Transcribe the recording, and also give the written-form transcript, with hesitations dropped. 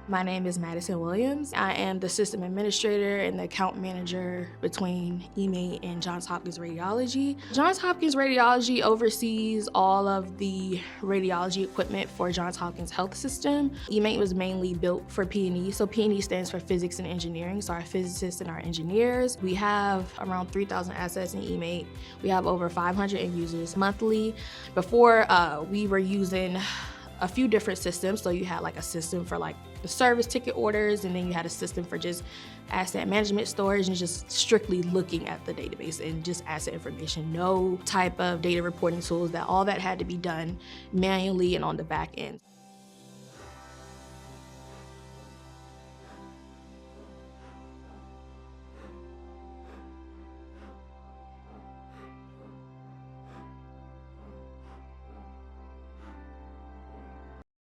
My name is Madison Williams. I am the system administrator and the account manager between eMaint and John Hopkins Radiology. John Hopkins Radiology oversees all of the radiology equipment for Johns Hopkins Health System. eMaint was mainly built for P&E, so P&E stands for physics and engineering, so our physicists and our engineers. We have around 3,000 assets in eMaint. We have over 500 end users monthly. Before, we were using a few different systems. So you had like a system for like the service ticket orders, and then you had a system for just asset management storage and just strictly looking at the database and just asset information. No type of data reporting tools. All that had to be done manually and on the back end.